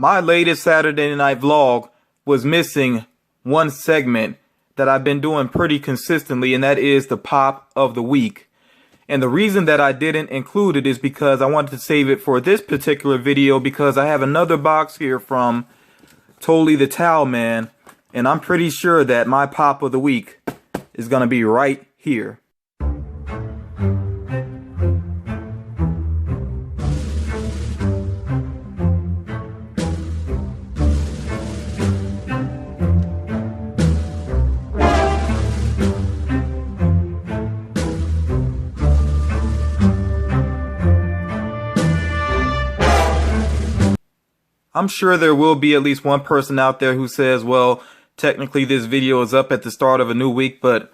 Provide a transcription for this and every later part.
my latest Saturday night vlog was missing one segment that I've been doing pretty consistently, and that is the pop of the week. And the reason that I didn't include it is because I wanted to save it for this particular video, because I have another box here from Towle the Towel Man, and I'm pretty sure that my pop of the week is gonna be right here. I'm sure there will be at least one person out there who says, well, technically this video is up at the start of a new week, but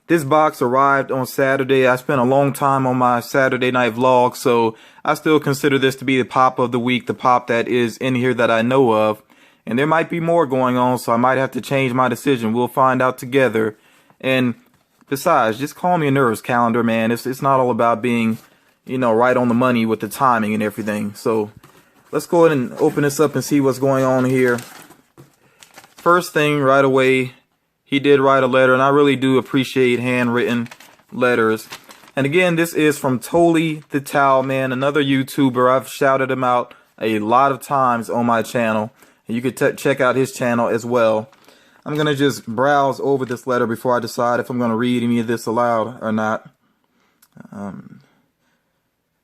this box arrived on Saturday. I spent a long time on my Saturday night vlog, so I still consider this to be the pop of the week, the pop that is in here that I know of. And there might be more going on, so I might have to change my decision. We'll find out together. And besides, just call me a nurse calendar, man. It's not all about being, you know, right on the money with the timing and everything. So let's go ahead and open this up and see what's going on here. First thing right away, he did write a letter, and I really do appreciate handwritten letters. And again, this is from Towle the Towel Man, another YouTuber. I've shouted him out a lot of times on my channel, and you could check out his channel as well. I'm going to just browse over this letter before I decide if I'm going to read any of this aloud or not.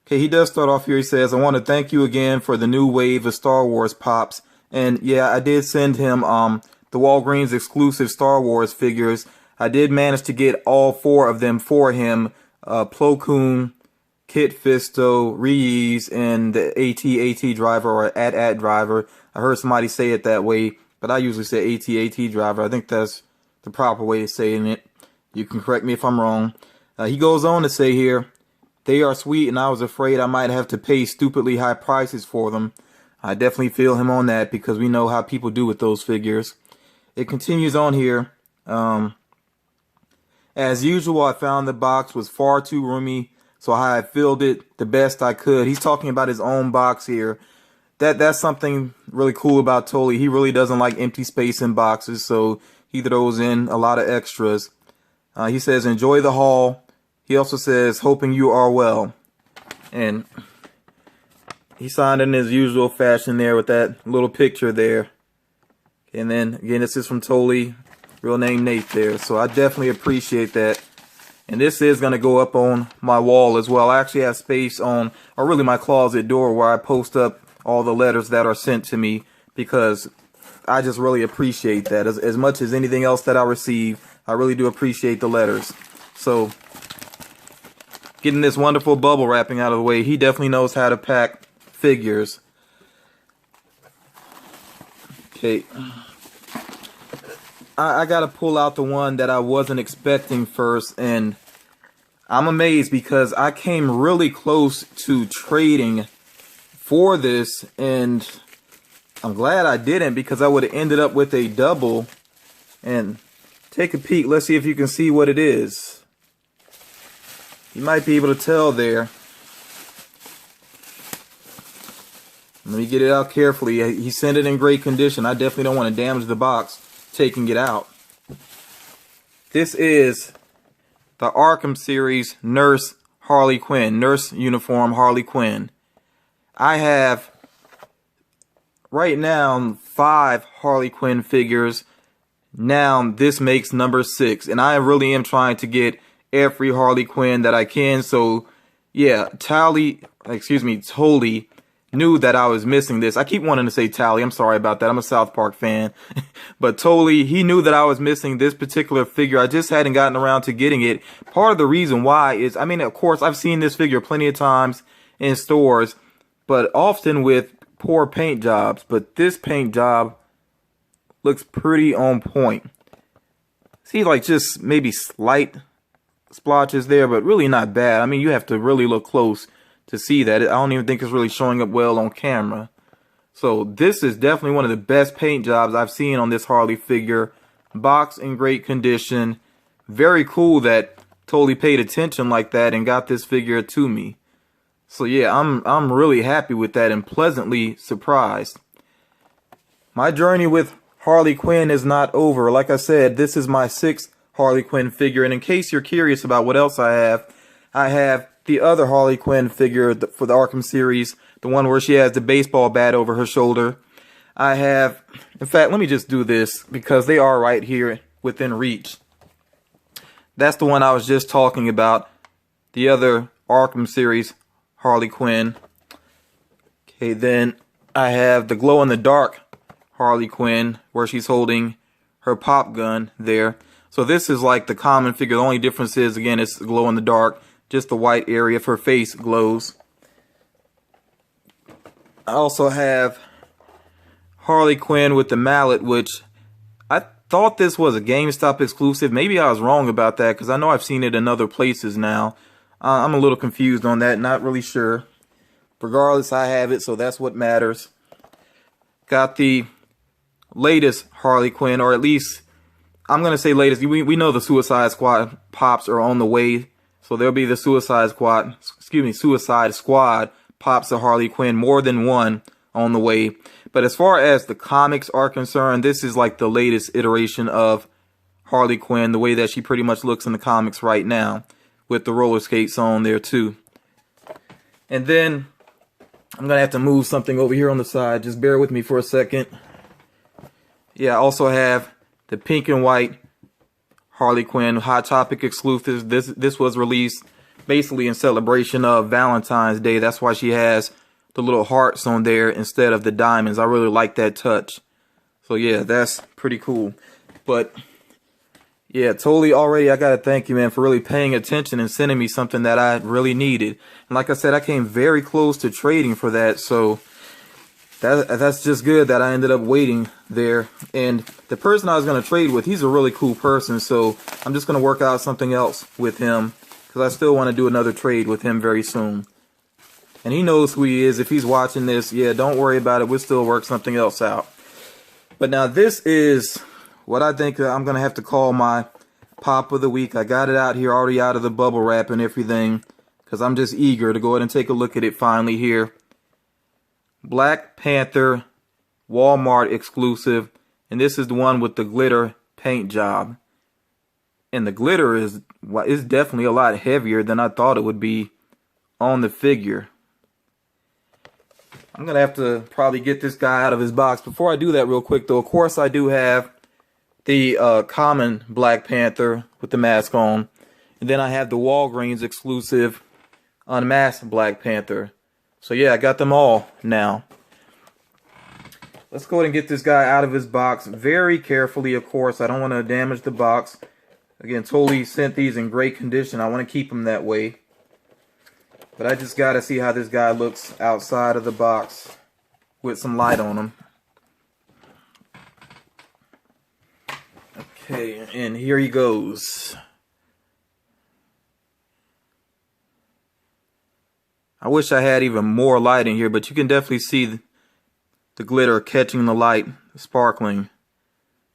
Okay, he does start off here. He says, I want to thank you again for the new wave of Star Wars pops. And yeah, I did send him the Walgreens exclusive Star Wars figures. I did manage to get all 4 of them for him. Plo Koon, Kit Fisto, Reese, and the AT-AT driver, or AT-AT driver. I heard somebody say it that way, but I usually say AT-AT driver. I think that's the proper way of saying it. You can correct me if I'm wrong. He goes on to say here, they are sweet, and I was afraid I might have to pay stupidly high prices for them. I definitely feel him on that, because we know how people do with those figures. It continues on here. As usual, I found the box was far too roomy, so I had filled it the best I could. He's talking about his own box here. That's something really cool about Towle. He really doesn't like empty space in boxes, so he throws in a lot of extras. He says, enjoy the haul. He also says, hoping you are well. And he signed in his usual fashion there with that little picture there. And then, again, this is from Towle, real name Nate there. So I definitely appreciate that. And this is going to go up on my wall as well. I actually have space on, or really my closet door, where I post up all the letters that are sent to me, because I just really appreciate that. As much as anything else that I receive, I really do appreciate the letters. So getting this wonderful bubble wrapping out of the way, he definitely knows how to pack figures. Okay, I gotta pull out the one that I wasn't expecting first, and I'm amazed because I came really close to trading for this, and I'm glad I didn't, because I would have ended up with a double. And take a peek, let's see if you can see what it is. You might be able to tell there. Let me get it out carefully. He sent it in great condition. I definitely don't want to damage the box taking it out. This is the Arkham series Nurse Harley Quinn. Nurse uniform Harley Quinn. I have right now 5 Harley Quinn figures. Now this makes number 6. And I really am trying to get every Harley Quinn that I can. So yeah, Towle knew that I was missing this. I keep wanting to say Towle. I'm sorry about that. I'm a South Park fan. But Towle, he knew that I was missing this particular figure. I just hadn't gotten around to getting it. Part of the reason why is, I mean, of course, I've seen this figure plenty of times in stores, but often with poor paint jobs. But this paint job looks pretty on point. See, like, just maybe slight splotches there, but really not bad. I mean, you have to really look close to see that. I don't even think it's really showing up well on camera. So this is definitely one of the best paint jobs I've seen on this Harley figure. Box in great condition. Very cool that Towle paid attention like that and got this figure to me. So yeah, I'm really happy with that and pleasantly surprised. my journey with Harley Quinn is not over. Like I said, this is my 6th Harley Quinn figure. And in case you're curious about what else I have the other Harley Quinn figure for the Arkham series, the one where she has the baseball bat over her shoulder. I have, in fact, let me just do this because they are right here within reach. That's the one I was just talking about, the other Arkham series Harley Quinn. Okay, then I have the glow-in-the-dark Harley Quinn where she's holding her pop gun there. So this is like the common figure. The only difference is, again, it's glow-in-the-dark. Just the white area of her face glows. I also have Harley Quinn with the mallet, which I thought this was a GameStop exclusive. Maybe I was wrong about that because I know I've seen it in other places now. I'm a little confused on that, not really sure. Regardless, I have it, so that's what matters. Got the latest Harley Quinn, or at least I'm going to say latest. We know the Suicide Squad pops are on the way. So there'll be the Suicide Squad pops of Harley Quinn, more than one on the way. But as far as the comics are concerned, this is like the latest iteration of Harley Quinn, the way that she pretty much looks in the comics right now, with the roller skates on there too. And then I'm going to have to move something over here on the side. Just bear with me for a second. Yeah, I also have the pink and white Harley Quinn Hot Topic exclusive. This was released basically in celebration of Valentine's Day. That's why she has the little hearts on there instead of the diamonds. I really like that touch. So yeah, that's pretty cool. But yeah, totally already I gotta thank you, man, for really paying attention and sending me something that I really needed. And like I said, I came very close to trading for that, so that's just good that I ended up waiting there. And the person I was going to trade with, he's a really cool person, so I'm just going to work out something else with him because I still want to do another trade with him very soon. And he knows who he is. If he's watching this, yeah, don't worry about it. We'll still work something else out. But now this is what I think I'm going to have to call my pop of the week. I got it out here already out of the bubble wrap and everything because I'm just eager to go ahead and take a look at it finally here. Black Panther Walmart exclusive, and this is the one with the glitter paint job. And the glitter is definitely a lot heavier than I thought it would be on the figure. I'm gonna have to probably get this guy out of his box. Before I do that real quick though, of course I do have the common Black Panther with the mask on, and then I have the Walgreens exclusive unmasked Black Panther. So yeah, I got them all now. Let's go ahead and get this guy out of his box very carefully, of course. I don't want to damage the box. Again, totally sent these in great condition. I want to keep them that way. But I just got to see how this guy looks outside of the box with some light on him. Okay, and here he goes. I wish I had even more light in here, but you can definitely see the glitter catching the light, sparkling.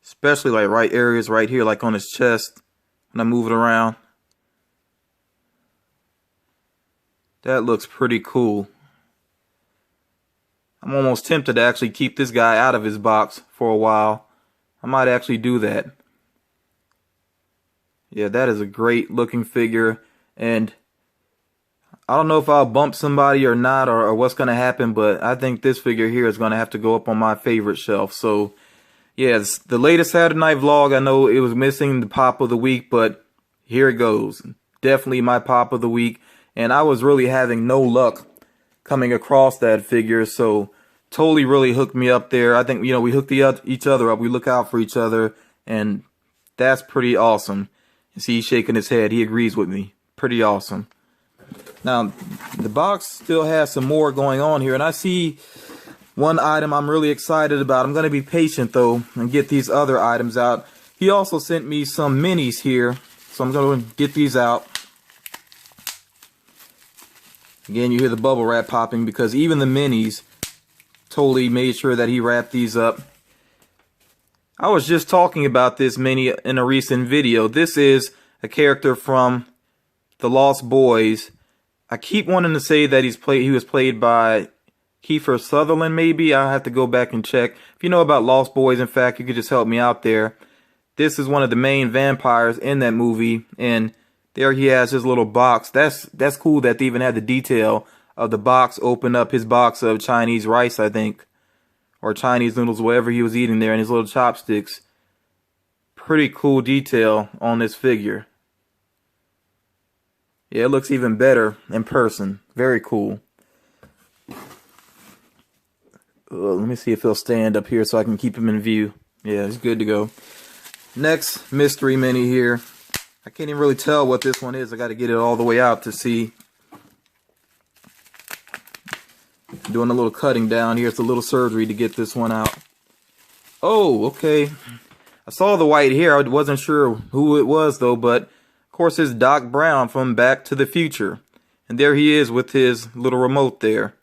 Especially like right areas right here, like on his chest, when I move it around. That looks pretty cool. I'm almost tempted to actually keep this guy out of his box for a while. I might actually do that. Yeah, that is a great looking figure, and I don't know if I'll bump somebody or not, or what's going to happen, but I think this figure here is going to have to go up on my favorite shelf. So, yeah, it's the latest Saturday Night Vlog. I know it was missing the pop of the week, but here it goes. Definitely my pop of the week. And I was really having no luck coming across that figure, so totally really hooked me up there. I think, you know, we hooked each other up. We look out for each other, and that's pretty awesome. You see, he's shaking his head. He agrees with me. Pretty awesome. Now, the box still has some more going on here, and I see one item I'm really excited about. I'm going to be patient, though, and get these other items out. He also sent me some minis here, so I'm going to get these out. Again, you hear the bubble wrap popping because even the minis totally made sure that he wrapped these up. I was just talking about this mini in a recent video. This is a character from The Lost Boys. I keep wanting to say that he was played by Kiefer Sutherland, maybe. I'll have to go back and check. If you know about Lost Boys, in fact, you could just help me out there. This is one of the main vampires in that movie, and there he has his little box. That's cool that they even had the detail of the box open up, his box of Chinese rice, I think, or Chinese noodles, whatever he was eating there, and his little chopsticks. Pretty cool detail on this figure. Yeah, it looks even better in person. Very cool. Let me see if he'll stand up here so I can keep him in view. Yeah, he's good to go. Next mystery mini here. I can't even really tell what this one is. I got to get it all the way out to see. Doing a little cutting down here. It's a little surgery to get this one out. Oh, okay. I saw the white hair. I wasn't sure who it was though, but of course it's Doc Brown from Back to the Future. And there he is with his little remote there.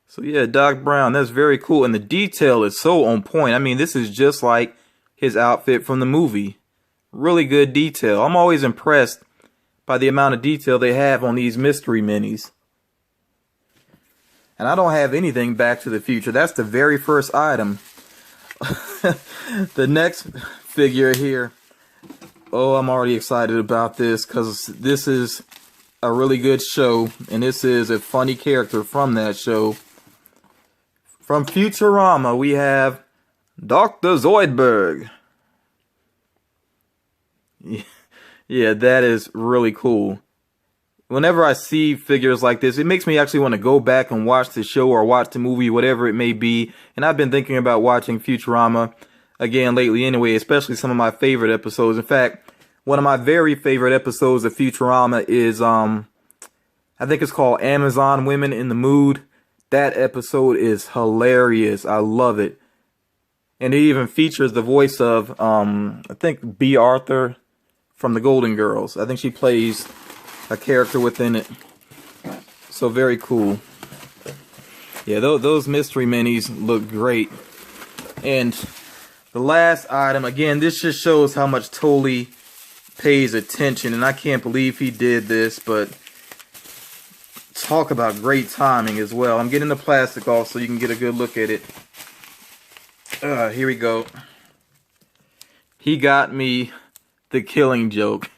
So yeah, Doc Brown, that's very cool. And the detail is so on point. I mean, this is just like his outfit from the movie. Really good detail. I'm always impressed by the amount of detail they have on these mystery minis. And I don't have anything Back to the Future. That's the very first item. The next figure here. Oh, I'm already excited about this because this is a really good show. And this is a funny character from that show. From Futurama, we have Dr. Zoidberg. Yeah, that is really cool. Whenever I see figures like this, it makes me actually want to go back and watch the show or watch the movie, whatever it may be. And I've been thinking about watching Futurama again lately anyway, especially some of my favorite episodes. In fact, one of my very favorite episodes of Futurama is, I think it's called Amazon Women in the Mood. That episode is hilarious. I love it. And it even features the voice of, I think, B. Arthur from the Golden Girls. I think she plays a character within it. So very cool. Yeah, those mystery minis look great. And the last item, again, this just shows how much Towle pays attention. And I can't believe he did this, but talk about great timing as well. I'm getting the plastic off so you can get a good look at it. Here we go. He got me The Killing Joke.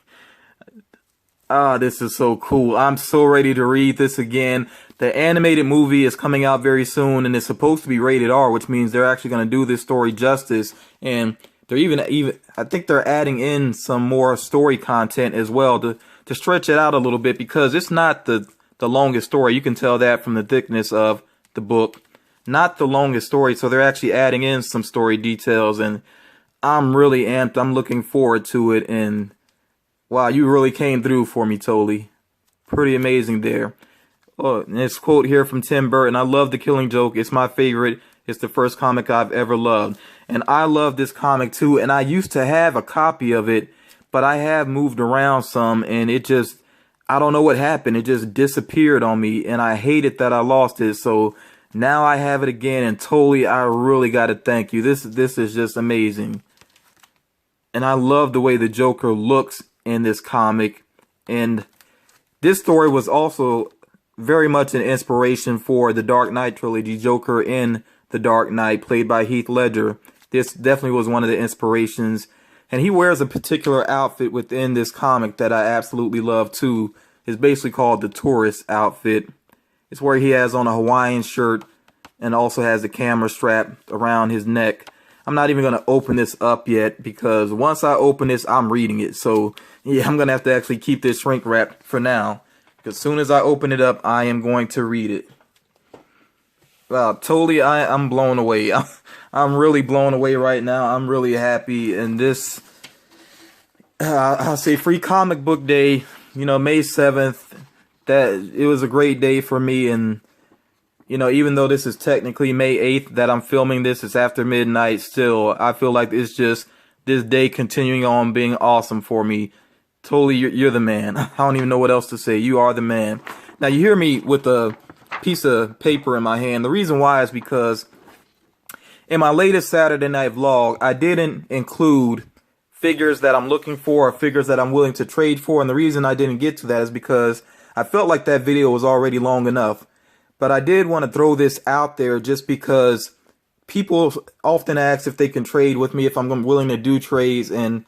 This is so cool. I'm so ready to read this again. The animated movie is coming out very soon and it's supposed to be rated R, which means they're actually going to do this story justice. And they're even I think they're adding in some more story content as well to stretch it out a little bit, because it's not the longest story. You can tell that from the thickness of the book. Not the longest story, so they're actually adding in some story details, and I'm really amped. I'm looking forward to it, and wow, you really came through for me, Towle. Pretty amazing there. Oh, and this quote here from Tim Burton. I love The Killing Joke. It's my favorite. It's the first comic I've ever loved. And I love this comic too, and I used to have a copy of it, but I have moved around some, and it just, I don't know what happened. It just disappeared on me, and I hated that I lost it. So now I have it again, and Towle, I really got to thank you. This is just amazing. And I love the way the Joker looks in this comic. And this story was also very much an inspiration for the Dark Knight trilogy, Joker in The Dark Knight, played by Heath Ledger. This definitely was one of the inspirations. And he wears a particular outfit within this comic that I absolutely love too. It's basically called the tourist outfit. It's where he has on a Hawaiian shirt and also has the camera strap around his neck. I'm not even going to open this up yet, because once I open this, I'm reading it. So yeah, I'm going to have to actually keep this shrink wrapped for now, because as soon as I open it up, I am going to read it. Wow, Towle, I'm blown away. I'm really blown away right now. I'm really happy. And this, I'll say Free Comic Book Day, you know, May 7th, that it was a great day for me. And, you know, even though this is technically May 8th that I'm filming this, it's after midnight still. I feel like it's just this day continuing on being awesome for me. Towle, you're the man. I don't even know what else to say. You are the man. Now, you hear me with a piece of paper in my hand. The reason why is because in my latest Saturday night vlog, I didn't include figures that I'm looking for or figures that I'm willing to trade for. And the reason I didn't get to that is because I felt like that video was already long enough. But I did want to throw this out there just because people often ask if they can trade with me, if I'm willing to do trades, and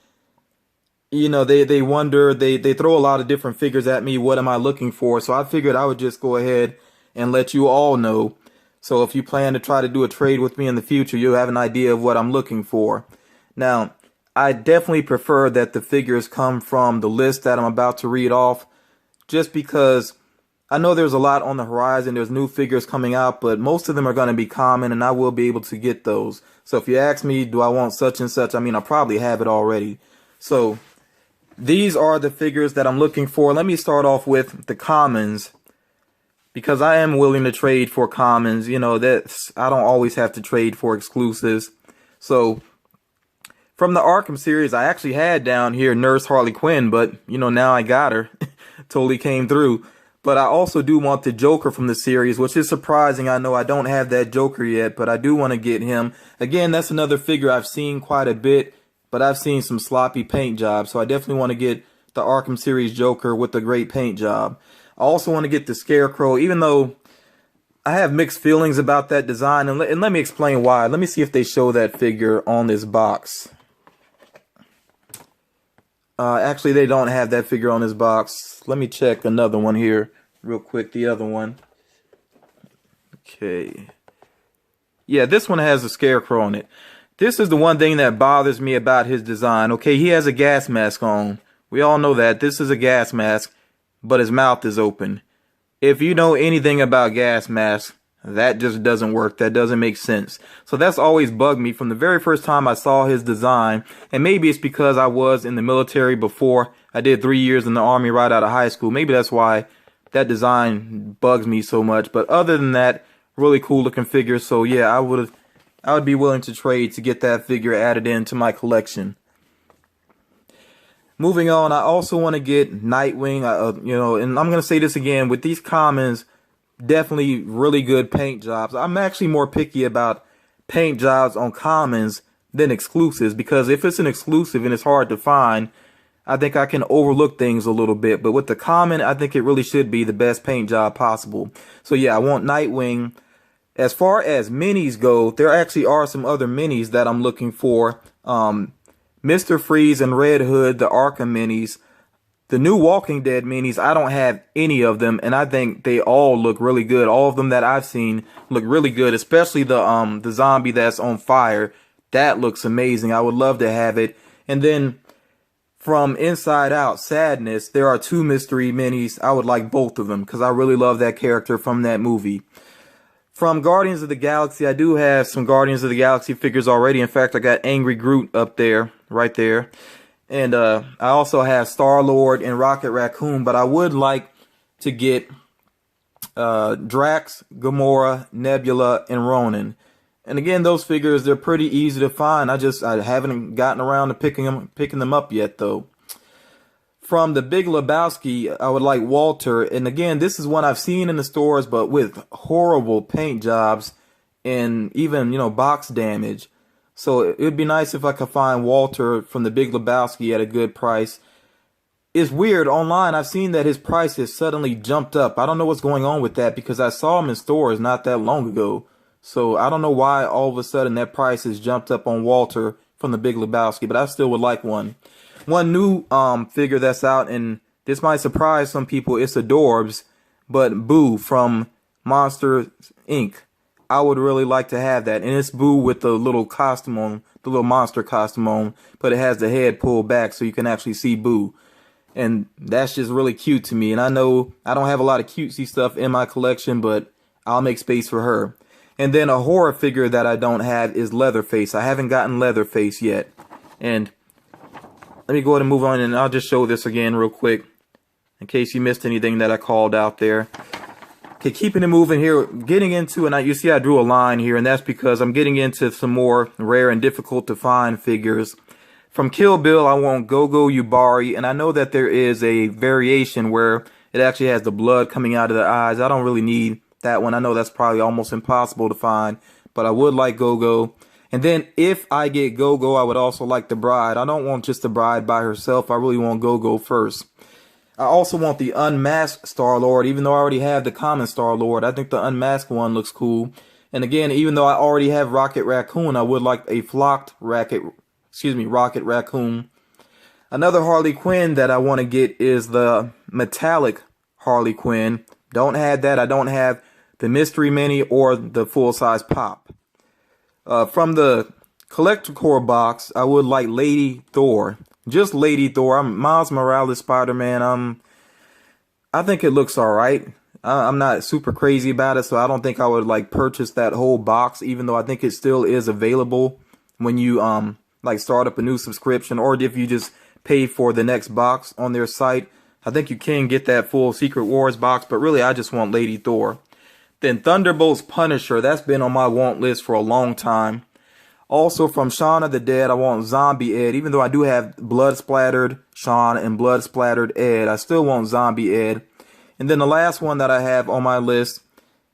you know, they wonder, they throw a lot of different figures at me. What am I looking for? So I figured I would just go ahead and let you all know. So if you plan to try to do a trade with me in the future, you'll have an idea of what I'm looking for. Now, I definitely prefer that the figures come from the list that I'm about to read off, just because I know there's a lot on the horizon. There's new figures coming out, but most of them are going to be common, and I will be able to get those. So if you ask me, do I want such and such? I mean, I probably have it already. So these are the figures that I'm looking for. Let me start off with the commons, because I am willing to trade for commons. You know, I don't always have to trade for exclusives. So from the Arkham series, I actually had down here Nurse Harley Quinn, but you know, now I got her. Totally came through. But I also do want the Joker from the series, which is surprising. I know I don't have that Joker yet, but I do want to get him. Again, that's another figure I've seen quite a bit, but I've seen some sloppy paint jobs, so I definitely want to get the Arkham series Joker with a great paint job. I also want to get the Scarecrow, even though I have mixed feelings about that design, and let me explain why. Let me see if they show that figure on this box. Actually, they don't have that figure on this box. Let me check another one here real quick, the other one. Okay. Yeah, this one has a Scarecrow on it. This is the one thing that bothers me about his design. Okay, he has a gas mask on. We all know that. This is a gas mask, but his mouth is open. If you know anything about gas masks, that just doesn't work. That doesn't make sense. So that's always bugged me from the very first time I saw his design. And maybe it's because I was in the military before. I did 3 years in the Army right out of high school. Maybe that's why that design bugs me so much. But other than that, really cool looking figure. So yeah, I would be willing to trade to get that figure added into my collection. Moving on, I also want to get Nightwing. You know, and I'm going to say this again, with these commons, definitely really good paint jobs. I'm actually more picky about paint jobs on commons than exclusives, because if it's an exclusive and it's hard to find, I think I can overlook things a little bit. But with the common, I think it really should be the best paint job possible. So yeah, I want Nightwing. As far as minis go, there actually are some other minis that I'm looking for. Mr. Freeze and Red Hood, the Arkham minis. The new Walking Dead minis, I don't have any of them, and I think they all look really good. All of them that I've seen look really good, especially the zombie that's on fire. That looks amazing. I would love to have it. And then from Inside Out, Sadness, there are 2 mystery minis. I would like both of them because I really love that character from that movie. From Guardians of the Galaxy, I do have some Guardians of the Galaxy figures already. In fact, I got Angry Groot up there, right there. And I also have Star-Lord and Rocket Raccoon, but I would like to get Drax, Gamora, Nebula, and Ronan. And again, those figures, they're pretty easy to find. I haven't gotten around to picking them up yet, though. From the Big Lebowski, I would like Walter. And again, this is one I've seen in the stores, but with horrible paint jobs and even, you know, box damage. So it would be nice if I could find Walter from the Big Lebowski at a good price. It's weird, online I've seen that his price has suddenly jumped up. I don't know what's going on with that, because I saw him in stores not that long ago. So I don't know why all of a sudden that price has jumped up on Walter from the Big Lebowski, but I still would like one. One new figure that's out, and this might surprise some people, it's Adorbs, but Boo from Monsters Inc. I would really like to have that. And it's Boo with the little costume on, the little monster costume on, but it has the head pulled back so you can actually see Boo. And that's just really cute to me. And I know I don't have a lot of cutesy stuff in my collection, but I'll make space for her. And then a horror figure that I don't have is Leatherface. I haven't gotten Leatherface yet. And let me go ahead and move on, and I'll just show this again real quick in case you missed anything that I called out there. Okay, keeping it moving here, getting into, and you see I drew a line here, and that's because I'm getting into some more rare and difficult to find figures. From Kill Bill, I want Gogo Yubari, and I know that there is a variation where it actually has the blood coming out of the eyes. I don't really need that one. I know that's probably almost impossible to find, but I would like Gogo. And then if I get Gogo, I would also like the Bride. I don't want just the Bride by herself. I really want Gogo first. I also want the unmasked Star-Lord, even though I already have the common Star-Lord. I think the unmasked one looks cool. And again, even though I already have Rocket Raccoon, I would like a flocked Rocket Raccoon. Another Harley Quinn that I want to get is the metallic Harley Quinn. Don't have that. I don't have the Mystery Mini or the full-size pop. From the Collector Core box, I would like Lady Thor. Just Lady Thor. I'm Miles Morales Spider-Man. I think it looks alright. I'm not super crazy about it, so I don't think I would like purchase that whole box, even though I think it still is available when you like start up a new subscription, or if you just pay for the next box on their site. I think you can get that full Secret Wars box, but really I just want Lady Thor. Then Thunderbolt's Punisher, that's been on my want list for a long time. Also from Shaun of the Dead, I want Zombie Ed. Even though I do have blood splattered Shaun and blood splattered Ed, I still want Zombie Ed. And then the last one that I have on my list,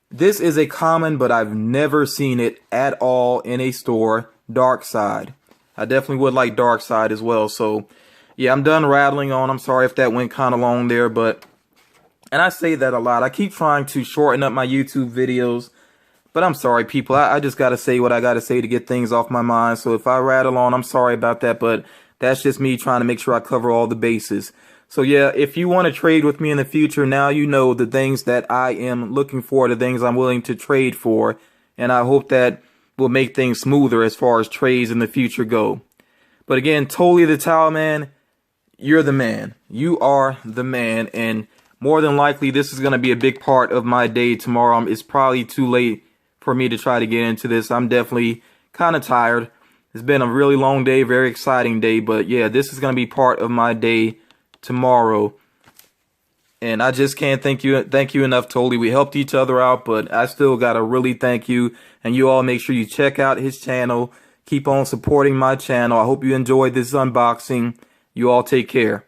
this is a common, but I've never seen it at all in a store, Darkseid. I definitely would like Darkseid as well. So yeah, I'm done rattling on. I'm sorry if that went kind of long there, but, and I say that a lot. I keep trying to shorten up my YouTube videos, but I'm sorry, people. I just got to say what I got to say to get things off my mind. So if I rattle on, I'm sorry about that, but that's just me trying to make sure I cover all the bases. So yeah, if you want to trade with me in the future, now you know the things that I am looking for, the things I'm willing to trade for, and I hope that will make things smoother as far as trades in the future go. But again, Towle the Towel Man, you're the man. You are the man, and more than likely this is going to be a big part of my day tomorrow. It's probably too late for me to try to get into this. I'm definitely kind of tired. It's been a really long day, very exciting day, but yeah, this is going to be part of my day tomorrow. And I just can't thank you enough, Towle. We helped each other out, but I still gotta really thank you. And you all make sure you check out his channel. Keep on supporting my channel. I hope you enjoyed this unboxing. You all take care.